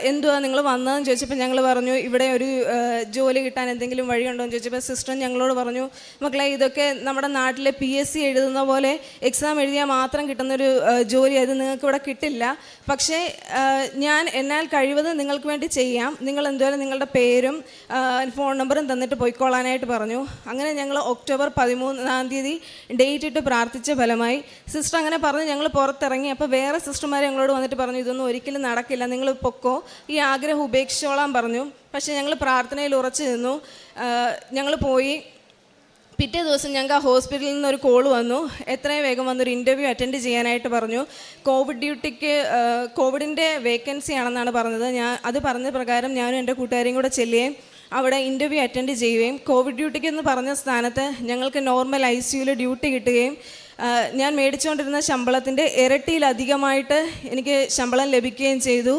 എന്തുവാ നിങ്ങൾ വന്നതെന്ന് ചോദിച്ചപ്പോൾ ഞങ്ങൾ പറഞ്ഞു ഇവിടെ ഒരു ജോലി കിട്ടാൻ എന്തെങ്കിലും വഴിയുണ്ടോ എന്ന് ചോദിച്ചപ്പോൾ സിസ്റ്റർ ഞങ്ങളോട് പറഞ്ഞു, മക്കളെ ഇതൊക്കെ നമ്മുടെ നാട്ടിലെ PSC എഴുതുന്ന പോലെ എക്സാം എഴുതിയാൽ മാത്രം കിട്ടുന്നൊരു ജോലി, അത് നിങ്ങൾക്ക് ഇവിടെ കിട്ടില്ല. പക്ഷേ എന്നാൽ കഴിവത് നിങ്ങൾക്ക് വേണ്ടി ചെയ്യാം, നിങ്ങൾ എന്തുവരെ നിങ്ങളുടെ പേരും ഫോൺ നമ്പറും തന്നിട്ട് പോയിക്കോളാനായിട്ട് പറഞ്ഞു. അങ്ങനെ ഞങ്ങൾ ഒക്ടോബർ 13 ഡേറ്റ് ഇട്ട് പ്രാർത്ഥിച്ച ഫലമായി സിസ്റ്റർ അങ്ങനെ പറഞ്ഞ് ഞങ്ങൾ പുറത്തിറങ്ങി. അപ്പോൾ വേറെ സിസ്റ്റർമാർ ഞങ്ങളോട് വന്നിട്ട് പറഞ്ഞു, ഇതൊന്നും ഒരിക്കലും നടക്കില്ല, നിങ്ങൾ പൊക്കോ, ഈ ആഗ്രഹം ഉപേക്ഷിച്ചോളാൻ പറഞ്ഞു. പക്ഷേ ഞങ്ങൾ പ്രാർത്ഥനയിൽ ഉറച്ചു നിന്നു. ഞങ്ങൾ പോയി. പിറ്റേ ദിവസം ഞങ്ങൾക്ക് ആ ഹോസ്പിറ്റലിൽ നിന്ന് ഒരു കോൾ വന്നു, എത്രയും വേഗം വന്നൊരു ഇൻ്റർവ്യൂ അറ്റൻഡ് ചെയ്യാനായിട്ട് പറഞ്ഞു. കോവിഡ് ഡ്യൂട്ടിക്ക് കോവിഡിൻ്റെ വേക്കൻസി ആണെന്നാണ് പറഞ്ഞത്. അത് പറഞ്ഞ പ്രകാരം ഞാനും എൻ്റെ കൂട്ടുകാരെയും കൂടെ ചെല്ലുകയും അവിടെ ഇൻ്റർവ്യൂ അറ്റൻഡ് ചെയ്യുകയും കോവിഡ് ഡ്യൂട്ടിക്ക് എന്ന് പറഞ്ഞ സ്ഥാനത്ത് ഞങ്ങൾക്ക് നോർമൽ ICUയിൽ ഡ്യൂട്ടി കിട്ടുകയും ഞാൻ മേടിച്ചുകൊണ്ടിരുന്ന ശമ്പളത്തിൻ്റെ ഇരട്ടിയിലധികമായിട്ട് എനിക്ക് ശമ്പളം ലഭിക്കുകയും ചെയ്തു.